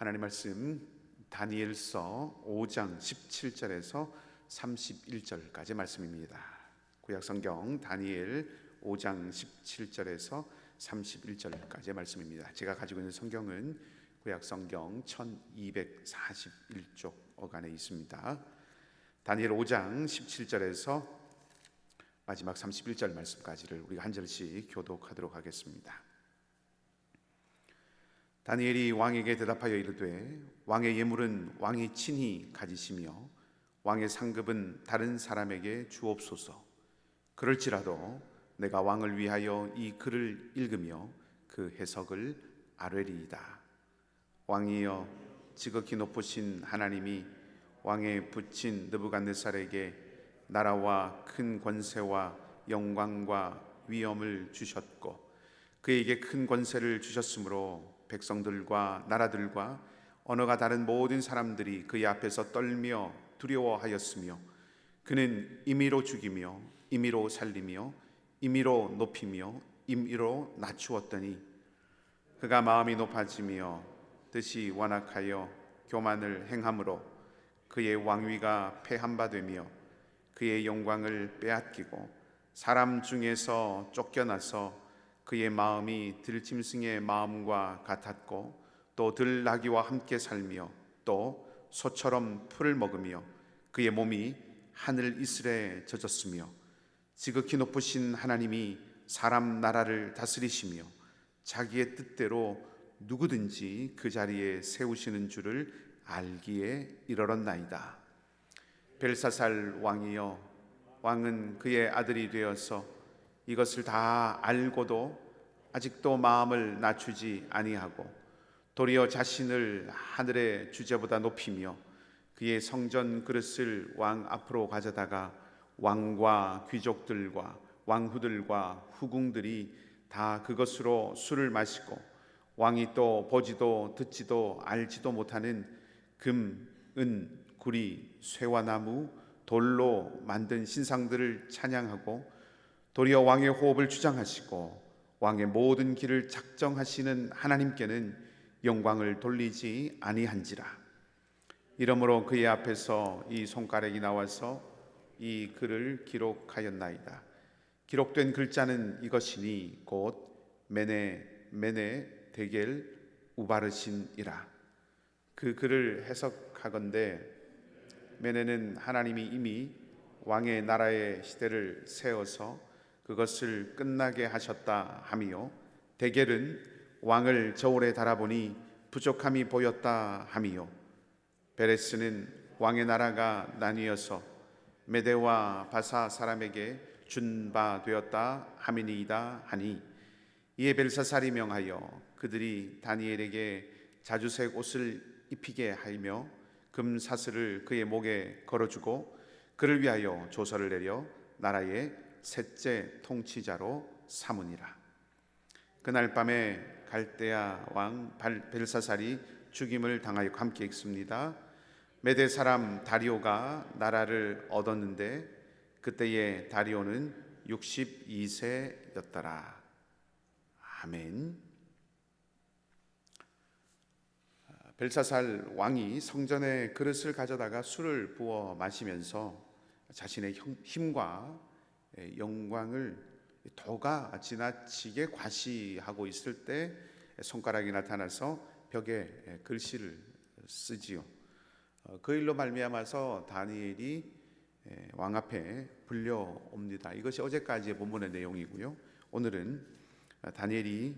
하나님 말씀 다니엘서 5장 17절에서 31절까지 말씀입니다. 구약성경 다니엘 5장 17절에서 31절까지의 말씀입니다. 제가 가지고 있는 성경은 구약성경 1241쪽 어간에 있습니다. 다니엘 5장 17절에서 마지막 31절 말씀까지를 우리가 한 절씩 교독하도록 하겠습니다. 다니엘이 왕에게 대답하여 이르되 왕의 예물은 왕이 친히 가지시며 왕의 상급은 다른 사람에게 주옵소서. 그럴지라도 내가 왕을 위하여 이 글을 읽으며 그 해석을 아뢰리이다. 왕이여, 지극히 높으신 하나님이 왕에 붙인 느부갓네살에게 나라와 큰 권세와 영광과 위엄을 주셨고 그에게 큰 권세를 주셨으므로 백성들과 나라들과 언어가 다른 모든 사람들이 그의 앞에서 떨며 두려워하였으며 그는 임의로 죽이며 임의로 살리며 임의로 높이며 임의로 낮추었더니 그가 마음이 높아지며 뜻이 완악하여 교만을 행함으로 그의 왕위가 패한 바 되며 그의 영광을 빼앗기고 사람 중에서 쫓겨나서 그의 마음이 들짐승의 마음과 같았고 또 들나귀와 함께 살며 또 소처럼 풀을 먹으며 그의 몸이 하늘 이슬에 젖었으며 지극히 높으신 하나님이 사람 나라를 다스리시며 자기의 뜻대로 누구든지 그 자리에 세우시는 줄을 알기에 이르렀나이다. 벨사살 왕이여, 왕은 그의 아들이 되어서 이것을 다 알고도 아직도 마음을 낮추지 아니하고 도리어 자신을 하늘의 주제보다 높이며 그의 성전 그릇을 왕 앞으로 가져다가 왕과 귀족들과 왕후들과 후궁들이 다 그것으로 술을 마시고 왕이 또 보지도 듣지도 알지도 못하는 금, 은, 구리, 쇠와 나무, 돌로 만든 신상들을 찬양하고 도리어 왕의 호흡을 주장하시고 왕의 모든 길을 작정하시는 하나님께는 영광을 돌리지 아니한지라. 이러므로 그의 앞에서 이 손가락이 나와서 이 글을 기록하였나이다. 기록된 글자는 이것이니 곧 메네 메네 데겔 우바르신이라. 그 글을 해석하건대 메네는 하나님이 이미 왕의 나라의 시대를 세워서 그것을 끝나게 하셨다 함이요, 데겔은 왕을 저울에 달아보니 부족함이 보였다 함이요, 베레스는 왕의 나라가 나뉘어서 메대와 바사 사람에게 준 바 되었다 함이니이다 하니, 이에 벨사살이 명하여 그들이 다니엘에게 자주색 옷을 입히게 하며 금사슬을 그의 목에 걸어주고 그를 위하여 조서를 내려 나라의 셋째 통치자로 삼으니라. 그날 밤에 갈대아 왕 벨사살이 죽임을 당하여 함께 읽습니다. 메대 사람 다리오가 나라를 얻었는데 그때의 다리오는 62세였더라. 아멘. 벨사살 왕이 성전에 그릇을 가져다가 술을 부어 마시면서 자신의 힘과 영광을 도가 지나치게 과시하고 있을 때 손가락이 나타나서 벽에 글씨를 쓰지요. 그 일로 말미암아서 다니엘이 왕 앞에 불려옵니다. 이것이 어제까지의 본문의 내용이고요. 오늘은 다니엘이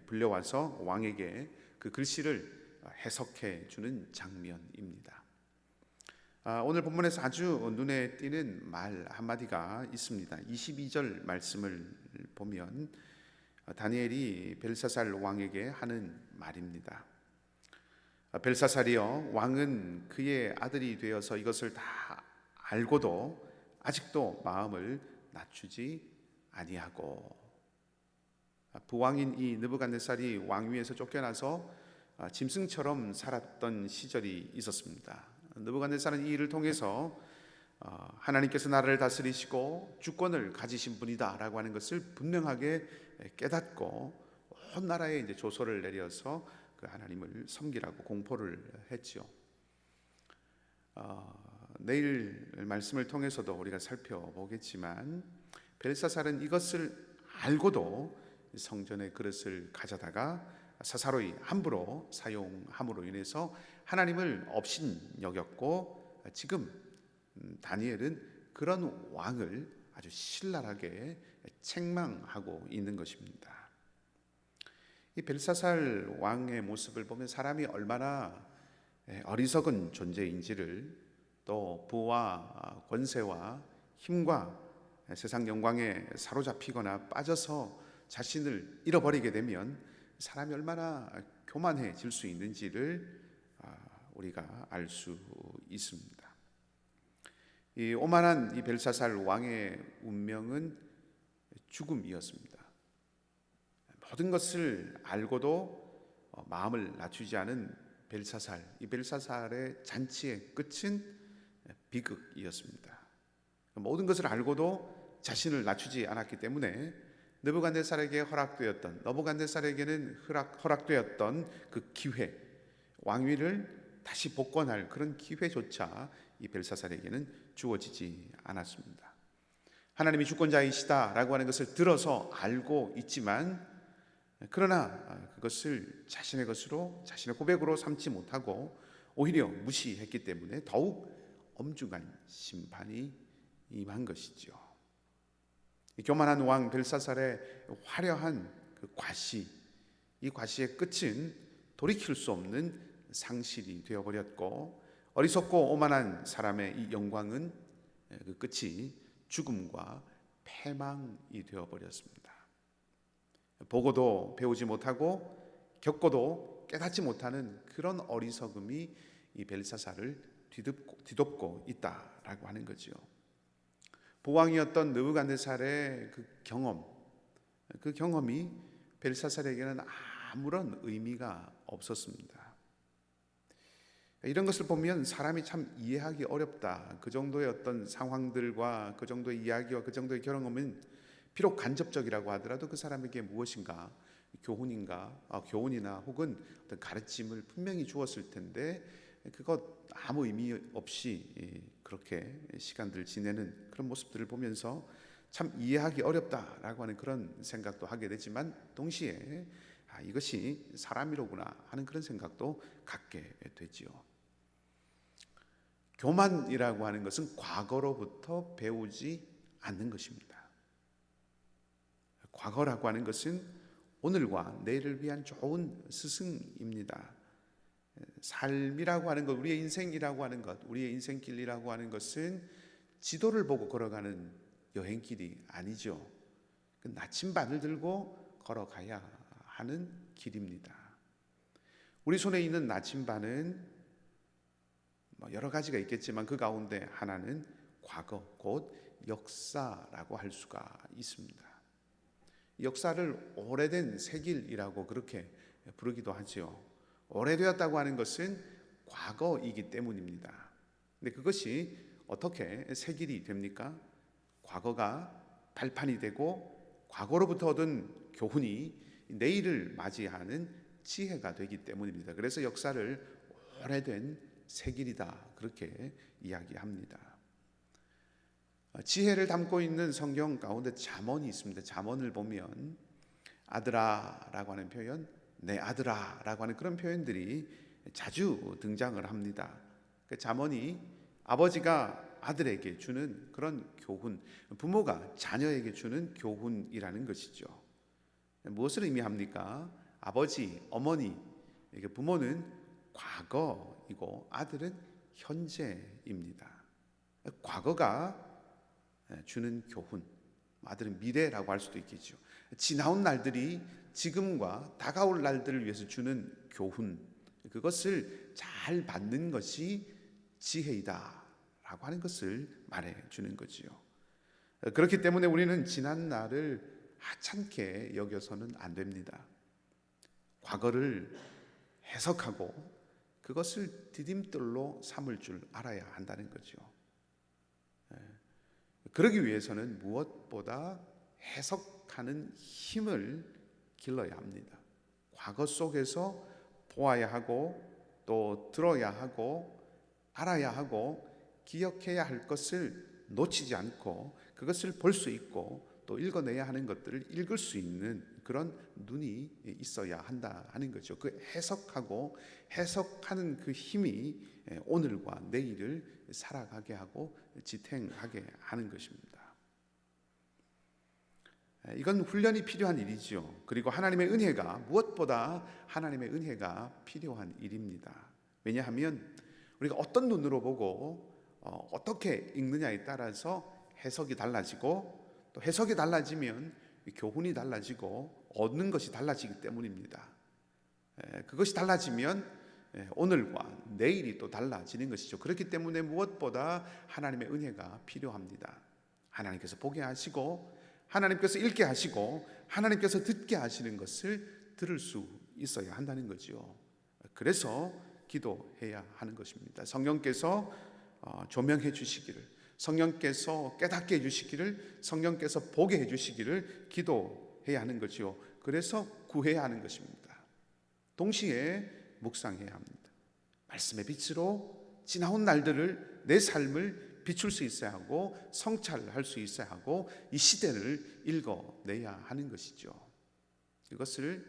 불려와서 왕에게 그 글씨를 해석해 주는 장면입니다. 오늘 본문에서 아주 눈에 띄는 말 한마디가 있습니다. 22절 말씀을 보면 다니엘이 벨사살 왕에게 하는 말입니다. 벨사살이여, 왕은 그의 아들이 되어서 이것을 다 알고도 아직도 마음을 낮추지 아니하고. 부왕인 이 느부갓네살이 왕위에서 쫓겨나서 짐승처럼 살았던 시절이 있었습니다. 느부갓네살은 이 일을 통해서 하나님께서 나라를 다스리시고 주권을 가지신 분이다라고 하는 것을 분명하게 깨닫고 온 나라에 이제 조서를 내려서 그 하나님을 섬기라고 공포를 했지요. 내일 말씀을 통해서도 우리가 살펴보겠지만 벨사살은 이것을 알고도 성전의 그릇을 가져다가 사사로이 함부로 사용함으로 인해서 하나님을 업신여겼고, 지금 다니엘은 그런 왕을 아주 신랄하게 책망하고 있는 것입니다. 이 벨사살 왕의 모습을 보면 사람이 얼마나 어리석은 존재인지를, 또 부와 권세와 힘과 세상 영광에 사로잡히거나 빠져서 자신을 잃어버리게 되면 사람이 얼마나 교만해질 수 있는지를 우리가 알 수 있습니다. 이 오만한 이 벨사살 왕의 운명은 죽음이었습니다. 모든 것을 알고도 마음을 낮추지 않은 벨사살, 이 벨사살의 잔치의 끝은 비극이었습니다. 모든 것을 알고도 자신을 낮추지 않았기 때문에 느부갓네살에게 너부갓네살에게는 허락되었던 그 기회, 왕위를 다시 복권할 그런 기회조차 이 벨사살에게는 주어지지 않았습니다. 하나님이 주권자이시다라고 하는 것을 들어서 알고 있지만, 그러나 그것을 자신의 것으로, 자신의 고백으로 삼지 못하고 오히려 무시했기 때문에 더욱 엄중한 심판이 임한 것이죠. 교만한 왕 벨사살의 화려한 그 과시, 이 과시의 끝은 돌이킬 수 없는 상실이 되어버렸고, 어리석고 오만한 사람의 이 영광은 그 끝이 죽음과 패망이 되어버렸습니다. 보고도 배우지 못하고 겪고도 깨닫지 못하는 그런 어리석음이 이 벨사살을 뒤덮고 있다라고 하는 거죠. 보왕이었던 느부갓네살의 그 경험이 벨사살에게는 아무런 의미가 없었습니다. 이런 것을 보면 사람이 참 이해하기 어렵다. 그 정도의 어떤 상황들과 그 정도의 이야기와 그 정도의 경험은 비록 간접적이라고 하더라도 그 사람에게 무엇인가 교훈이나 혹은 어떤 가르침을 분명히 주었을 텐데, 그것 아무 의미 없이 그렇게 시간들을 지내는 그런 모습들을 보면서 참 이해하기 어렵다라고 하는 그런 생각도 하게 되지만, 동시에 이것이 사람이로구나 하는 그런 생각도 갖게 되지요. 교만이라고 하는 것은 과거로부터 배우지 않는 것입니다. 과거라고 하는 것은 오늘과 내일을 위한 좋은 스승입니다. 삶이라고 하는 것, 우리의 인생이라고 하는 것, 우리의 인생길이라고 하는 것은 지도를 보고 걸어가는 여행길이 아니죠. 그 나침반을 들고 걸어가야 하는 길입니다. 우리 손에 있는 나침반은 여러 가지가 있겠지만 그 가운데 하나는 과거, 곧 역사라고 할 수가 있습니다. 역사를 오래된 새길이라고 그렇게 부르기도 하죠. 오래되었다고 하는 것은 과거이기 때문입니다. 근데 그것이 어떻게 새길이 됩니까? 과거가 발판이 되고 과거로부터 얻은 교훈이 내일을 맞이하는 지혜가 되기 때문입니다. 그래서 역사를 오래된 새길이다, 그렇게 이야기합니다. 지혜를 담고 있는 성경 가운데 잠언이 있습니다. 잠언을 보면 아들아 라고 하는 표현, 내 아들아 라고 하는 그런 표현들이 자주 등장을 합니다. 그 잠언이 아버지가 아들에게 주는 그런 교훈, 부모가 자녀에게 주는 교훈이라는 것이죠. 무엇을 의미합니까? 아버지, 어머니, 부모는 과거이고 아들은 현재입니다. 과거가 주는 교훈, 아들은 미래라고 할 수도 있겠죠. 지나온 날들이 지금과 다가올 날들을 위해서 주는 교훈, 그것을 잘 받는 것이 지혜이다 라고 하는 것을 말해주는 거지요. 그렇기 때문에 우리는 지난 날을 하찮게 여겨서는 안 됩니다. 과거를 해석하고 그것을 디딤돌로 삼을 줄 알아야 한다는 거죠. 그러기 위해서는 무엇보다 해석하는 힘을 길러야 합니다. 과거 속에서 보아야 하고 또 들어야 하고 알아야 하고 기억해야 할 것을 놓치지 않고 그것을 볼 수 있고 또 읽어내야 하는 것들을 읽을 수 있는 그런 눈이 있어야 한다 하는 거죠. 그 해석하고 해석하는 그 힘이 오늘과 내일을 살아가게 하고 지탱하게 하는 것입니다. 이건 훈련이 필요한 일이죠. 그리고 하나님의 은혜가 무엇보다 하나님의 은혜가 필요한 일입니다. 왜냐하면 우리가 어떤 눈으로 보고 어떻게 읽느냐에 따라서 해석이 달라지고 또 해석이 달라지면 교훈이 달라지고 얻는 것이 달라지기 때문입니다. 그것이 달라지면 오늘과 내일이 또 달라지는 것이죠. 그렇기 때문에 무엇보다 하나님의 은혜가 필요합니다. 하나님께서 보게 하시고 하나님께서 읽게 하시고 하나님께서 듣게 하시는 것을 들을 수 있어야 한다는 거죠. 그래서 기도해야 하는 것입니다. 성령께서 조명해 주시기를, 성령께서 깨닫게 해주시기를, 성령께서 보게 해주시기를 기도해야 하는 거죠. 그래서 구해야 하는 것입니다. 동시에 묵상해야 합니다. 말씀의 빛으로 지나온 날들을, 내 삶을 비출 수 있어야 하고 성찰할 수 있어야 하고 이 시대를 읽어내야 하는 것이죠. 이것을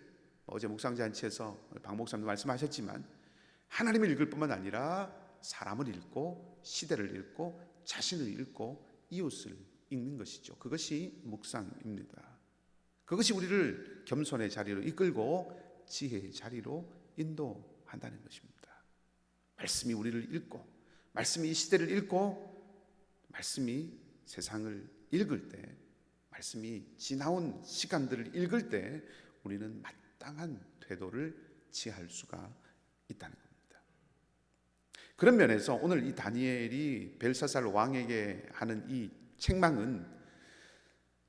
어제 묵상잔치에서 박 목사님도 말씀하셨지만 하나님을 읽을 뿐만 아니라 사람을 읽고 시대를 읽고 자신을 읽고 이웃을 읽는 것이죠. 그것이 묵상입니다. 그것이 우리를 겸손의 자리로 이끌고 지혜의 자리로 인도한다는 것입니다. 말씀이 우리를 읽고 말씀이 이 시대를 읽고 말씀이 세상을 읽을 때, 말씀이 지나온 시간들을 읽을 때 우리는 마땅한 태도를 취할 수가 있다는 겁니다. 그런 면에서 오늘 이 다니엘이 벨사살 왕에게 하는 이 책망은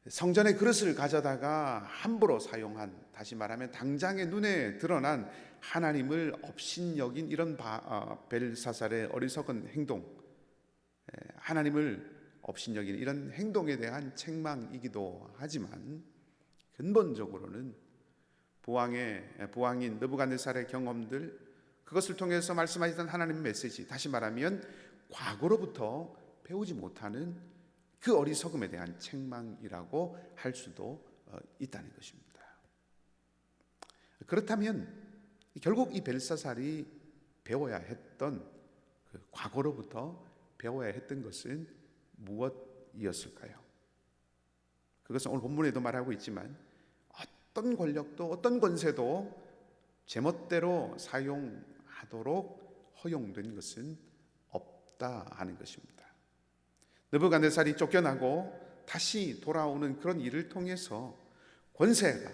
성전의 그릇을 가져다가 함부로 사용한, 다시 말하면 당장의 눈에 드러난 하나님을 업신여긴 이런 벨사살의 어리석은 행동, 하나님을 업신여기는 이런 행동에 대한 책망이기도 하지만 근본적으로는 부왕인 느부갓네살의 경험들, 그것을 통해서 말씀하시던 하나님의 메시지, 다시 말하면 과거로부터 배우지 못하는 그 어리석음에 대한 책망이라고 할 수도 있다는 것입니다. 그렇다면 결국 이 벨사살이 배워야 했던 그 과거로부터 배워야 했던 것은 무엇이었을까요? 그것은 오늘 본문에도 말하고 있지만 어떤 권력도 어떤 권세도 제멋대로 사용하도록 허용된 것은 없다 하는 것입니다. 느부갓네살이 쫓겨나고 다시 돌아오는 그런 일을 통해서 권세가,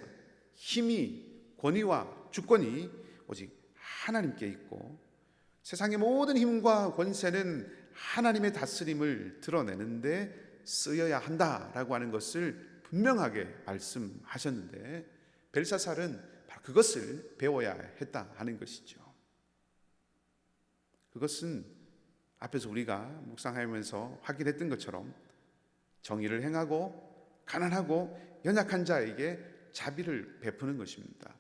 힘이, 권위와 주권이 오직 하나님께 있고 세상의 모든 힘과 권세는 하나님의 다스림을 드러내는데 쓰여야 한다라고 하는 것을 분명하게 말씀하셨는데 벨사살은 바로 그것을 배워야 했다 하는 것이죠. 그것은 앞에서 우리가 묵상하면서 확인했던 것처럼 정의를 행하고 가난하고 연약한 자에게 자비를 베푸는 것입니다.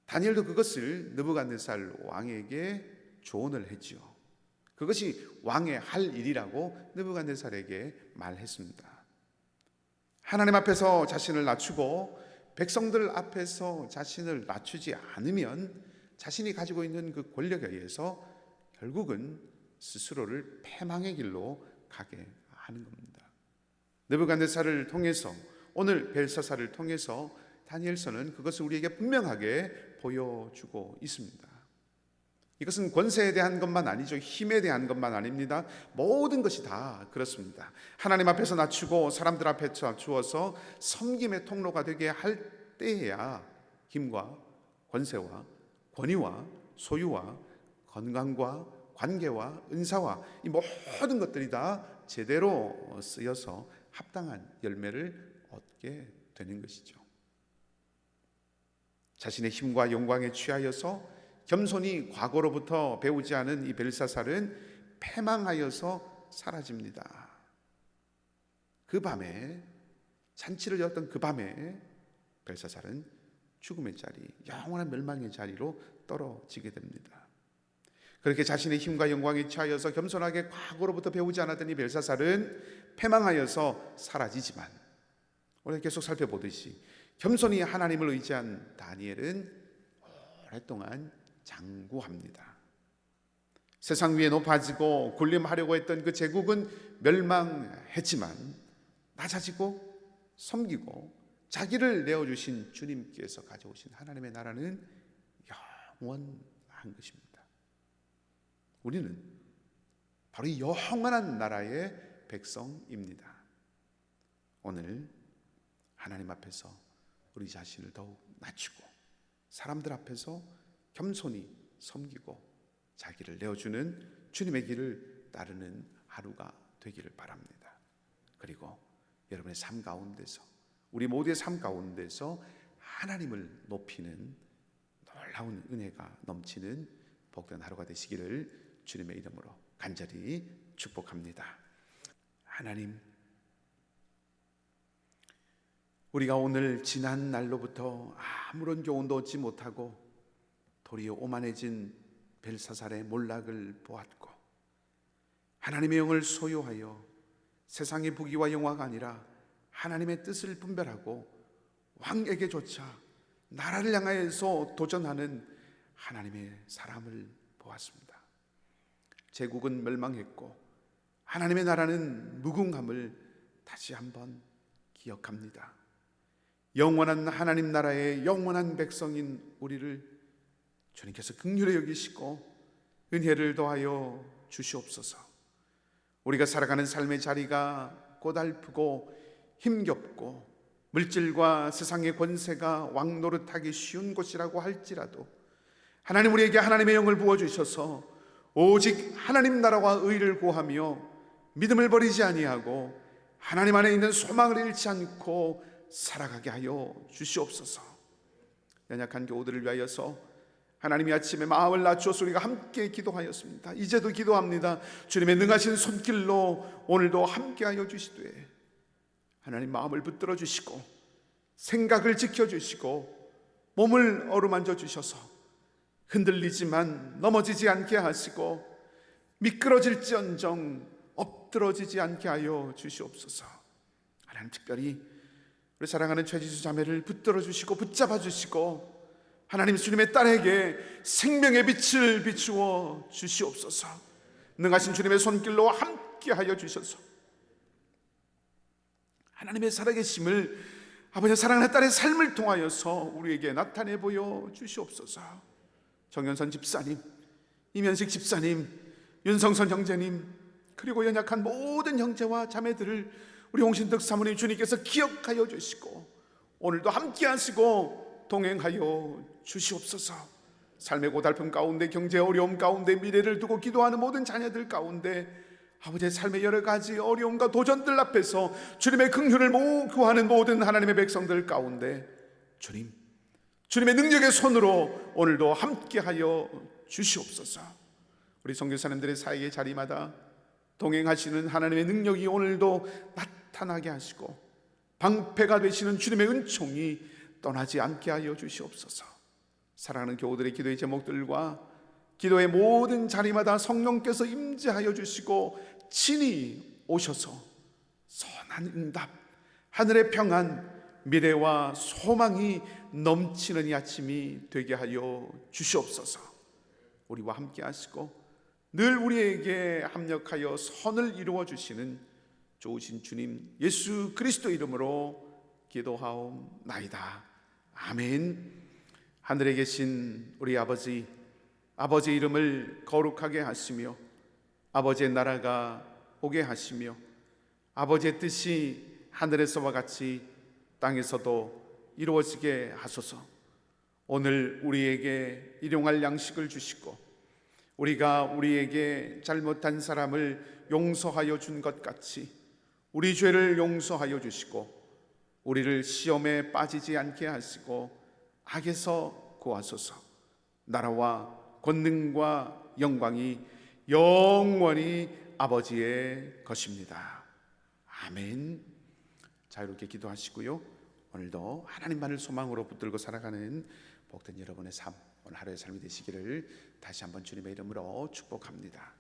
다니엘도 그것을 느부갓네살 왕에게 조언을 했지요. 그것이 왕의 할 일이라고 느부갓네살에게 말했습니다. 하나님 앞에서 자신을 낮추고 백성들 앞에서 자신을 낮추지 않으면 자신이 가지고 있는 그 권력에 의해서 결국은 스스로를 패망의 길로 가게 하는 겁니다. 느부갓네살을 통해서, 오늘 벨사살을 통해서 다니엘서는 그것을 우리에게 분명하게 보여주고 있습니다. 이것은 권세에 대한 것만 아니죠. 힘에 대한 것만 아닙니다. 모든 것이 다 그렇습니다. 하나님 앞에서 낮추고 사람들 앞에서 낮추어서 섬김의 통로가 되게 할 때에야 힘과 권세와 권위와 소유와 건강과 관계와 은사와 이 모든 것들이 다 제대로 쓰여서 합당한 열매를 얻게 되는 것이죠. 자신의 힘과 영광에 취하여서 겸손히 과거로부터 배우지 않은 이 벨사살은 패망하여서 사라집니다. 그 밤에, 잔치를 열었던 그 밤에 벨사살은 죽음의 자리, 영원한 멸망의 자리로 떨어지게 됩니다. 그렇게 자신의 힘과 영광에 취하여서 겸손하게 과거로부터 배우지 않았던 이 벨사살은 패망하여서 사라지지만, 우리가 계속 살펴보듯이 겸손히 하나님을 의지한 다니엘은 오랫동안 장구합니다. 세상 위에 높아지고 군림하려고 했던 그 제국은 멸망했지만 낮아지고 섬기고 자기를 내어주신 주님께서 가져오신 하나님의 나라는 영원한 것입니다. 우리는 바로 이 영원한 나라의 백성입니다. 오늘 하나님 앞에서 우리 자신을 더욱 낮추고 사람들 앞에서 겸손히 섬기고 자기를 내어주는 주님의 길을 따르는 하루가 되기를 바랍니다. 그리고 여러분의 삶 가운데서, 우리 모두의 삶 가운데서 하나님을 높이는 놀라운 은혜가 넘치는 복된 하루가 되시기를 주님의 이름으로 간절히 축복합니다. 하나님, 우리가 오늘 지난 날로부터 아무런 교훈도 얻지 못하고 도리어 오만해진 벨사살의 몰락을 보았고, 하나님의 영을 소유하여 세상의 부귀와 영화가 아니라 하나님의 뜻을 분별하고 왕에게조차 나라를 향하여서 도전하는 하나님의 사람을 보았습니다. 제국은 멸망했고 하나님의 나라는 무궁함을 다시 한번 기억합니다. 영원한 하나님 나라의 영원한 백성인 우리를 주님께서 긍휼히 여기시고 은혜를 더하여 주시옵소서. 우리가 살아가는 삶의 자리가 고달프고 힘겹고 물질과 세상의 권세가 왕노릇하기 쉬운 곳이라고 할지라도 하나님, 우리에게 하나님의 영을 부어주셔서 오직 하나님 나라와 의를 구하며 믿음을 버리지 아니하고 하나님 안에 있는 소망을 잃지 않고 살아가게 하여 주시옵소서. 연약한 교우들을 위하여서 하나님이 아침에 마음을 낮추어서 우리가 함께 기도하였습니다. 이제도 기도합니다. 주님의 능하신 손길로 오늘도 함께하여 주시되 하나님 마음을 붙들어 주시고 생각을 지켜주시고 몸을 어루만져 주셔서 흔들리지만 넘어지지 않게 하시고 미끄러질지언정 엎드러지지 않게 하여 주시옵소서. 하나님, 특별히 우리 사랑하는 최지수 자매를 붙들어 주시고 붙잡아 주시고 하나님, 주님의 딸에게 생명의 빛을 비추어 주시옵소서. 능하신 주님의 손길로 함께 하여 주셔서 하나님의 살아계심을 아버지의 사랑하는 딸의 삶을 통하여서 우리에게 나타내 보여 주시옵소서. 정연선 집사님, 이면식 집사님, 윤성선 형제님, 그리고 연약한 모든 형제와 자매들을 우리 홍신덕 사모님 주님께서 기억하여 주시고 오늘도 함께 하시고 동행하여 주시옵소서. 삶의 고달픔 가운데, 경제 어려움 가운데 미래를 두고 기도하는 모든 자녀들 가운데 아버지의 삶의 여러 가지 어려움과 도전들 앞에서 주님의 긍휼을 구하는 모든 하나님의 백성들 가운데 주님의 능력의 손으로 오늘도 함께하여 주시옵소서. 우리 선교사님들의 사이의 자리마다 동행하시는 하나님의 능력이 오늘도 나타나게 하시고 방패가 되시는 주님의 은총이 떠나지 않게 하여 주시옵소서. 사랑하는 교우들의 기도의 제목들과 기도의 모든 자리마다 성령께서 임재하여 주시고 친히 오셔서 선한 응답, 하늘의 평안, 미래와 소망이 넘치는 이 아침이 되게 하여 주시옵소서. 우리와 함께 하시고 늘 우리에게 합력하여 선을 이루어 주시는 좋으신 주님 예수 그리스도 이름으로 기도하옵나이다. 아멘. 하늘에 계신 우리 아버지, 아버지의 이름을 거룩하게 하시며 아버지의 나라가 오게 하시며 아버지의 뜻이 하늘에서와 같이 땅에서도 이루어지게 하소서. 오늘 우리에게 일용할 양식을 주시고 우리가 우리에게 잘못한 사람을 용서하여 준 것 같이 우리 죄를 용서하여 주시고 우리를 시험에 빠지지 않게 하시고 악에서 구하소서. 나라와 권능과 영광이 영원히 아버지의 것입니다. 아멘. 자유롭게 기도하시고요. 오늘도 하나님만을 소망으로 붙들고 살아가는 복된 여러분의 삶 오늘 하루의 삶이 되시기를 다시 한번 주님의 이름으로 축복합니다.